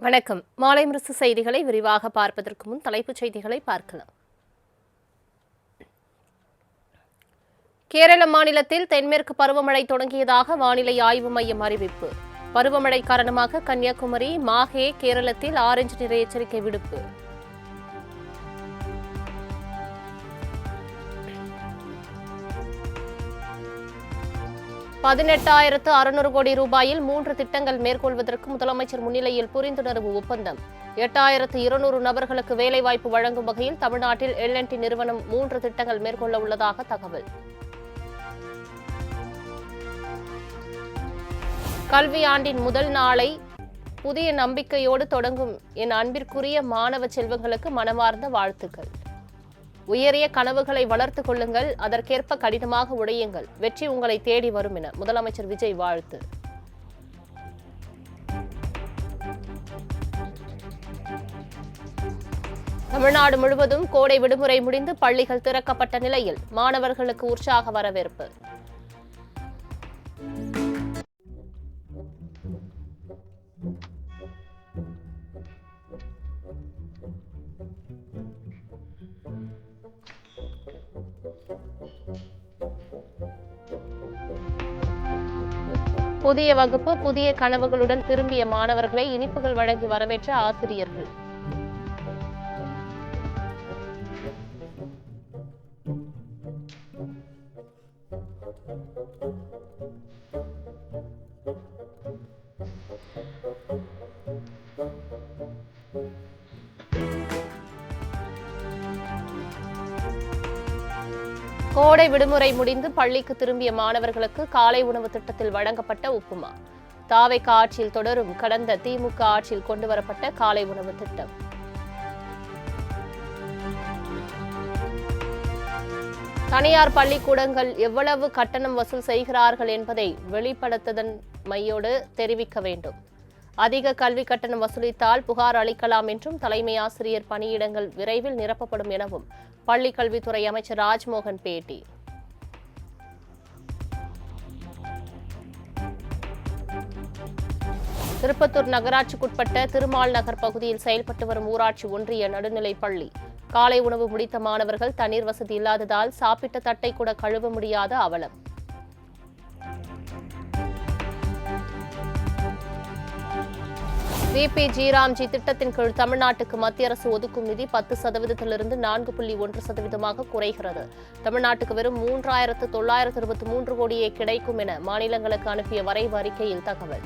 வணக்கம். மாலை முரசு செய்திகளை விரிவாக பார்ப்பதற்கு முன் தலைப்புச் செய்திகளை பார்க்கலாம். கேரள மாநிலத்தில் தென்மேற்கு பருவமழை தொடங்கியதாக வானிலை ஆய்வு மையம் அறிவிப்பு. பருவமழை காரணமாக கன்னியாகுமரி, மாஹே, கேரளத்தில் ஆரஞ்சு நிற எச்சரிக்கை விடுப்பு. ₹18,600 கோடி ரூபாயில் 3 திட்டங்கள் மேற்கொள்வதற்கு முதலமைச்சர் முன்னிலையில் புரிந்துணர்வு ஒப்பந்தம். 8,200 நபர்களுக்கு வேலைவாய்ப்பு வழங்கும் வகையில் தமிழ்நாட்டில் L&T நிறுவனம் 3 திட்டங்கள் மேற்கொள்ள உள்ளதாக தகவல். கல்வியாண்டின் முதல் நாளை புதிய நம்பிக்கையோடு தொடங்கும் என் அன்பிற்குரிய மாணவ செல்வங்களுக்கு மனமார்ந்த வாழ்த்துக்கள். உயரிய கனவுகளை வளர்த்துக் கொள்ளுங்கள், அதற்கேற்ப கடினமாக உழையுங்கள், வெற்றி உங்களை தேடி வரும் என முதலமைச்சர் விஜய் வாழ்த்து. தமிழ்நாடு முழுவதும் கோடை விடுமுறை முடிந்து பள்ளிகள் திறக்கப்பட்ட நிலையில் மாணவர்களுக்கு உற்சாக வரவேற்பு. புதிய வகுப்பு, புதிய கனவுகளுடன் திரும்பிய மாணவர்களை இனிப்புகள் வழங்கி வரவேற்ற ஆசிரியர்கள். கோடை விடுமுறை முடிந்து பள்ளிக்கு திரும்பிய மாணவர்களுக்கு காலை உணவு திட்டத்தில் வழங்கப்பட்ட உப்புமா. தாவேக ஆட்சியில் தொடரும் கடந்த திமுக ஆட்சியில் கொண்டுவரப்பட்ட காலை உணவு திட்டம். தனியார் பள்ளிக்கூடங்கள் எவ்வளவு கட்டணம் வசூல் செய்கிறார்கள் என்பதை வெளிப்படுத்ததன் மையோடு தெரிவிக்க வேண்டும். அதிக கல்வி கட்டணம் வசூலித்தால் புகார் அளிக்கலாம் என்றும், தலைமை ஆசிரியர் பணியிடங்கள் விரைவில் நிரப்பப்படும் எனவும் பள்ளிக் கல்வித்துறை அமைச்சர் ராஜ்மோகன் பேட்டி. திருப்பத்தூர் நகராட்சிக்குட்பட்ட திருமால் நகர் பகுதியில் செயல்பட்டு வரும் ஊராட்சி ஒன்றிய நடுநிலைப் பள்ளி காலை உணவு முடித்த மாணவர்கள் தண்ணீர் வசதி இல்லாததால் சாப்பிட்ட தட்டை கூட கழுவ முடியாத அவலம். VPG ராம்ஜி திட்டத்தின் கீழ் தமிழ்நாட்டுக்கு மத்திய அரசு ஒதுக்கும் நிதி 10%லிருந்து 4.1%ஆக குறைகிறது. தமிழ்நாட்டுக்கு வெறும் 3,923 கோடியே கிடைக்கும் என மாநிலங்களுக்கு அனுப்பிய வரைவு அறிக்கையில் தகவல்.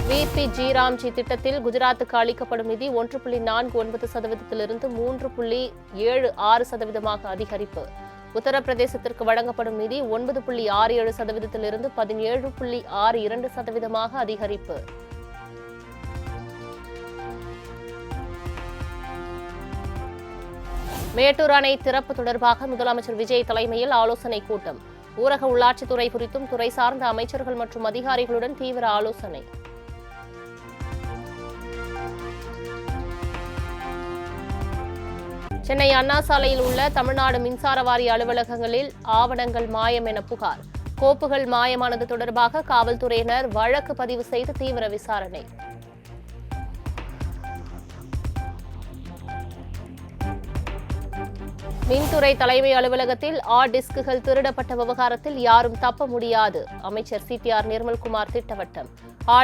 VPG ராம்ஜி திட்டத்தில் குஜராத்துக்கு அளிக்கப்படும் நிதி 1.49%லிருந்து 3.76%ஆக அதிகரிப்பு. உத்தரப்பிரதேசத்திற்கு வழங்கப்படும் நிதி 9.67%லிருந்து 17.62%ஆக அதிகரிப்பு. மேட்டூர் அணை திறப்பு தொடர்பாக முதலமைச்சர் விஜய் தலைமையில் ஆலோசனை கூட்டம். ஊரக உள்ளாட்சித்துறை குறித்தும் துறை சார்ந்த அமைச்சர்கள் மற்றும் அதிகாரிகளுடன் தீவிர ஆலோசனை. சென்னை அண்ணா சாலையில் உள்ள தமிழ்நாடு மின்சார வாரிய அலுவலகங்களில் ஆவணங்கள் மாயம் என புகார். கோப்புகள் மாயமானது தொடர்பாக காவல்துறையினர் வழக்கு பதிவு செய்து தீவிர விசாரணை. மின்துறை தலைமை அலுவலகத்தில் டிஸ்குகள் திருடப்பட்ட விவகாரத்தில் யாரும் தப்ப முடியாது. அமைச்சர் CTR நிர்மல்குமார் திட்டவட்டம்.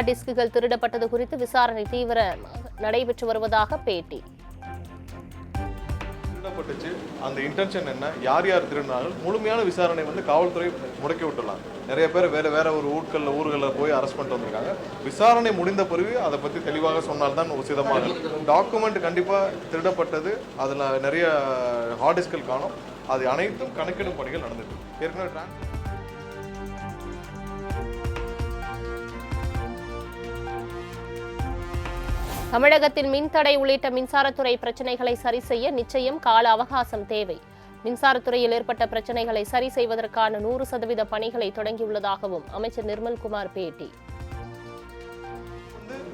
டிஸ்குகள் திருடப்பட்டது குறித்து விசாரணை தீவிரமாக நடைபெற்று வருவதாக பேட்டி. அந்த இன்டென்ஷன் என்ன, யார் யார் திருடினாலும் முழுமையான விசாரணை காவல்துறை முடக்கி விட்டுலாம். நிறைய பேர் வேற ஒரு ஊர்களில் போய் அரெஸ்ட் பண்ணிட்டு வந்திருக்காங்க. விசாரணை முடிந்த பிறகு அதை பற்றி தெளிவாக சொன்னால்தான் உசிதமாக. டாக்குமெண்ட் கண்டிப்பாக திருடப்பட்டது, அதில் நிறைய ஹார்ட் டிஸ்கள் காணும். அது அனைத்தும் கணக்கிடும் பணிகள் நடந்துட்டு ஏற்கனவே. தமிழகத்தில் மின்தடை உள்ளிட்ட மின்சாரத்துறை பிரச்சினைகளை சரி செய்ய நிச்சயம் கால அவகாசம் தேவை. மின்சாரத்துறையில் ஏற்பட்ட பிரச்சினைகளை சரி செய்வதற்கான 100% பணிகளை தொடங்கியுள்ளதாகவும் அமைச்சர் நிர்மல்குமார் பேட்டி.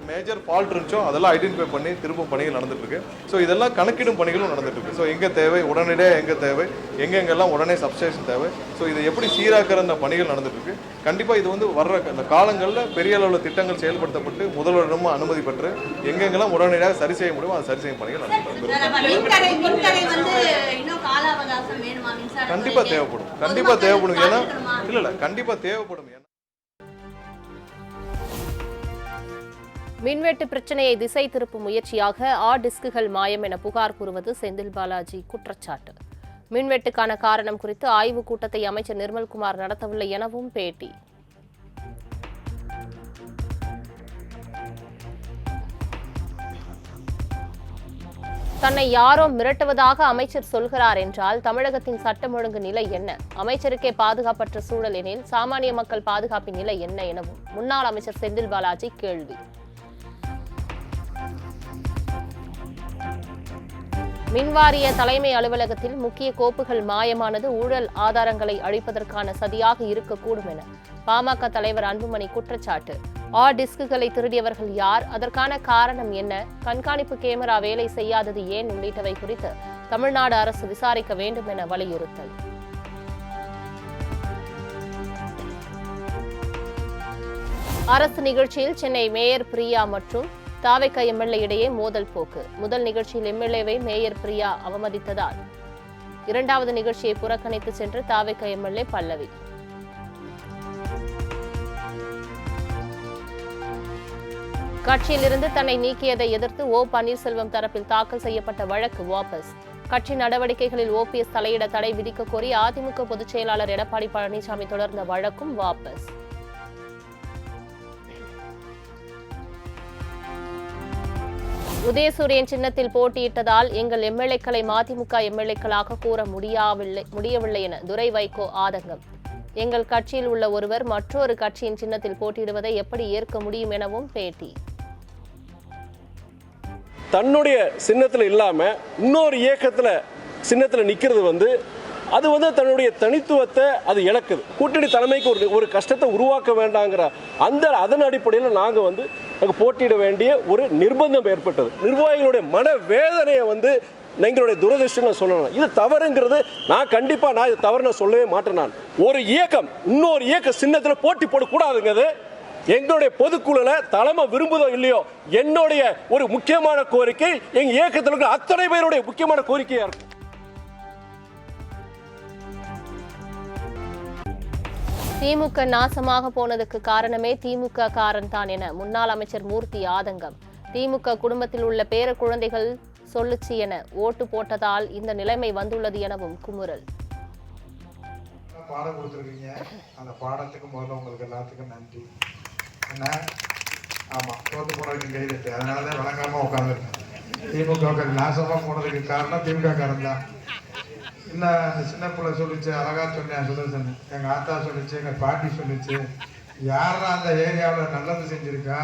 மேஜர் ஃபால்ட் இருந்துச்சோ அதெல்லாம் ஐடென்டிஃபை பண்ணி திரும்ப பணிகள் நடந்துட்டு இருக்கு. ஸோ இதெல்லாம் கணக்கிடும் பணிகளும் நடந்துட்டு இருக்கு. ஸோ எங்கே தேவை, உடனடியாக எங்கே தேவை, எங்கெங்கெல்லாம் உடனே சப்ஸ்டேஷன் தேவை, ஸோ இதை எப்படி சீராக்கிற அந்த பணிகள் நடந்துட்டு இருக்கு. கண்டிப்பாக இது வந்து வர்ற அந்த காலங்களில் பெரிய அளவில் திட்டங்கள் செயல்படுத்தப்பட்டு முதல்வரிடமும் அனுமதி பெற்று எங்கெங்கெல்லாம் உடனடியாக சரி செய்ய முடியுமோ அது சரி செய்யும் பணிகள் நடந்துட்டு கண்டிப்பாக தேவைப்படும். கண்டிப்பாக தேவைப்படும். ஏன்னா இல்லை கண்டிப்பாக தேவைப்படும். மின்வெட்டு பிரச்சனையை திசை திருப்பும் முயற்சியாக டிஸ்குகள் மாயம் என புகார் கூறுவது செந்தில் பாலாஜி குற்றச்சாட்டு. மின்வெட்டுக்கான காரணம் குறித்து ஆய்வுக் கூட்டத்தை அமைச்சர் நிர்மல்குமார் நடத்தவில்லை எனவும் பேட்டி. தன்னை யாரோ மிரட்டுவதாக அமைச்சர் சொல்கிறார் என்றால் தமிழகத்தின் சட்டம் ஒழுங்கு நிலை என்ன? அமைச்சருக்கே பாதுகாப்பற்ற சூழல் எனில் சாமானிய மக்கள் பாதுகாப்பின் நிலை என்ன எனவும் முன்னாள் அமைச்சர் செந்தில் பாலாஜி கேள்வி. மின்வாரிய தலைமை அலுவலகத்தில் முக்கிய கோப்புகள் மாயமானது ஊழல் ஆதாரங்களை அழிப்பதற்கான சதியாக இருக்கக்கூடும் என பாமக தலைவர் அன்புமணி குற்றச்சாட்டு. டிஸ்குகளை திருடியவர்கள் யார், அதற்கான காரணம் என்ன, கண்காணிப்பு கேமரா வேலை செய்யாதது ஏன் உள்ளிட்டவை குறித்து தமிழ்நாடு அரசு விசாரிக்க வேண்டும் என வலியுறுத்தல். அரசு நிகழ்ச்சியில் சென்னை மேயர் பிரியா மற்றும் தாவேகா எம்எல்ஏ இடையே மோதல் போக்கு. முதல் நிகழ்ச்சியில் எம்எல்ஏவை மேயர் பிரியா அவமதித்ததால் இரண்டாவது நிகழ்ச்சியை புறக்கணித்து சென்ற தாவேகா எம்எல்ஏ பல்லவி. கட்சியிலிருந்து தன்னை நீக்கியதை எதிர்த்து பன்னீர்செல்வம் தரப்பில் தாக்கல் செய்யப்பட்ட வழக்கு வாபஸ். கட்சி நடவடிக்கைகளில் ஓபிஎஸ் தலையிட தடை விதிக்க கோரி அதிமுக பொதுச் செயலாளர் எடப்பாடி பழனிசாமி தொடர்ந்த வழக்கும் வாபஸ். உதயசூரியன் சின்னத்தில் போட்டியிட்டதால் எங்கள் எம்எல்ஏக்களை மதிமுக எம்எல்ஏக்களாக கூற முடியவில்லை என துரை வைகோ ஆதங்கம். எங்கள் கட்சியில் உள்ள ஒருவர் மற்றொரு கட்சியின் சின்னத்தில் போட்டியிடுவதை எப்படி ஏற்க முடியும் எனவும் பேட்டி. தன்னுடைய சின்னத்தில் இல்லாம இன்னொரு இயக்கத்தில் சின்னத்தில் நிற்கிறது அது தன்னுடைய தனித்துவத்தை அது இழக்குது. கூட்டணி தலைமைக்கு ஒரு கஷ்டத்தை உருவாக்க வேண்டாங்கிற அதன் அடிப்படையில் நாங்கள் போட்டியிட வேண்டிய ஒரு நிர்பந்தம் ஏற்பட்டது. நிர்வாகிகளுடைய மனவேதனையை எங்களுடைய துரதிருஷ்டம் சொல்லணும். இது தவறுங்கிறது நான் இது தவறுன்னு சொல்லவே மாட்டேன். நான் ஒரு இயக்கம் இன்னொரு இயக்க சின்னத்தில் போட்டி போடக்கூடாதுங்கிறது எங்களுடைய பொதுக்குழுல தலைமை விரும்புதோ இல்லையோ என்னுடைய ஒரு முக்கியமான கோரிக்கை, எங்க இயக்கத்தில் இருக்கிற அத்தனை பேருடைய முக்கியமான கோரிக்கையா இருக்கு. திமுக நாசமாக போனதுக்கு காரணமே திமுக காரன் தான் என முன்னாள் அமைச்சர் மூர்த்தி ஆதங்கம். திமுக குடும்பத்தில் உள்ள பேர குழந்தைகள் சொல்லுச்சு என ஓட்டு போட்டதால் இந்த நிலைமை வந்துள்ளது எனவும் குமுறல். பாடம் கொடுத்துருக்கீங்க, அந்த பாடத்துக்கு முதல்ல உங்களுக்கு எல்லாத்துக்கும் நன்றி. என்ன ஆமாம், தோற்று போனதுக்கு கைதட்டு, அதனால தான் வழங்காமல் உட்காந்துருக்கேன். திமுக நாசமாக போனதுக்கு காரணம் திமுக காரன் தான். இன்னும் அந்த சின்ன பிள்ளை சொல்லிச்சு, அழகா சொன்னேன், சொன்னேன், எங்கள் ஆத்தா சொல்லிச்சு, எங்கள் பாட்டி சொல்லிச்சு, யாரா அந்த ஏரியாவில் நல்லது செஞ்சுருக்கா,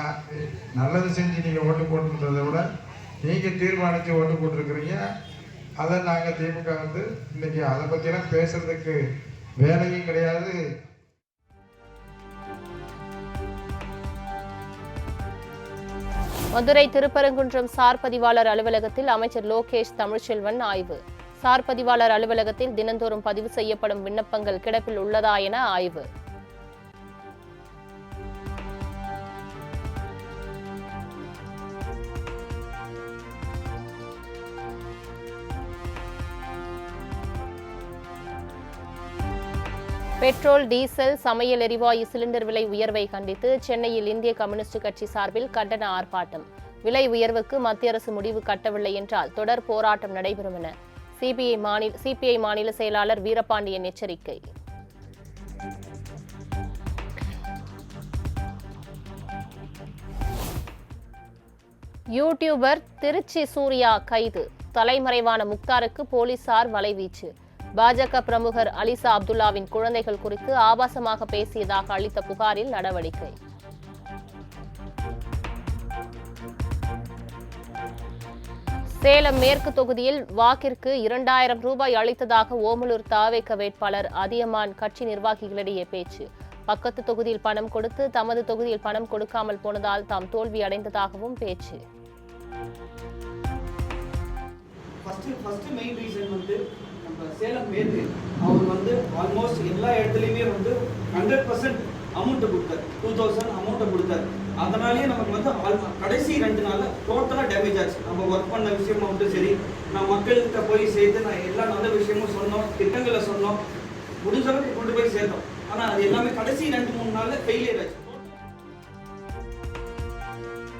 நல்லது செஞ்சு நீங்கள் ஓட்டு போட்டுன்றதை விட நீங்கள் தீர்மானித்து ஓட்டு போட்டிருக்கிறீங்க. அதை நாங்கள் திமுக இன்னைக்கு அதை பற்றியெல்லாம் பேசுறதுக்கு வேலையும் கிடையாது. மதுரை திருப்பரங்குன்றம் சார் பதிவாளர் அலுவலகத்தில் அமைச்சர் லோகேஷ் தமிழ்ச்செல்வன் ஆய்வு. சார் பதிவாளர் அலுவலகத்தில் தினந்தோறும் பதிவு செய்யப்படும் விண்ணப்பங்கள் கிடப்பில் உள்ளதா என ஆய்வு. பெட்ரோல், டீசல், சமையல் எரிவாயு சிலிண்டர் விலை உயர்வை கண்டித்து சென்னையில் இந்திய கம்யூனிஸ்ட் கட்சி சார்பில் கண்டன ஆர்ப்பாட்டம். விலை உயர்வுக்கு மத்திய அரசு முடிவு கட்டவில்லை என்றால் தொடர் போராட்டம் நடைபெறும் என சிபிஐ மாநில செயலாளர் வீரபாண்டியன் எச்சரிக்கை. யூடியூபர் திருச்சி சூர்யா கைது. தலைமறைவான முக்தாருக்கு போலீசார் வலைவீச்சு. பாஜக பிரமுகர் அலிசா அப்துல்லாவின் குழந்தைகள் குறித்து ஆபாசமாக பேசியதாக அளித்த புகாரில் நடவடிக்கை. சேலம் மேற்கு தொகுதியில் வாக்கிற்கு 2000 ரூபாய் அளித்ததாக ஓமலூர் தாவேக வேட்பாளர் அதியமான் கட்சி நிர்வாகிகளிடையே பேச்சு. பக்கத்து தொகுதியில் பணம் கொடுத்து தமது தொகுதியில் பணம் கொடுக்காமல் போனதால் தாம் தோல்வி அடைந்ததாகவும் பேச்சு. ஃபர்ஸ்ட் மெயின் ரீசன் வந்து நம்ம சேலம் மேற்கு அவர் வந்து ஆல்மோஸ்ட் எல்லா இடத்துலையுமே வந்து 100% அமௌண்ட்டை கொடுத்தார். 2000 அமௌண்ட்டை கொடுத்தார். அதனாலேயே நமக்கு வந்து கடைசி 2 நாளில் டோட்டலாக டேமேஜ் ஆச்சு. நம்ம ஒர்க் பண்ண விஷயமா வந்து சரி, நான் மக்கள்கிட்ட போய் சேர்த்து நான் எல்லா நல்ல விஷயமும் சொன்னோம், திட்டங்களை சொன்னோம், முடிஞ்ச அளவுக்கு கொண்டு போய் சேர்த்தோம். ஆனால் அது எல்லாமே கடைசி 2-3 நாளில் ஃபெயிலியர் ஆச்சு.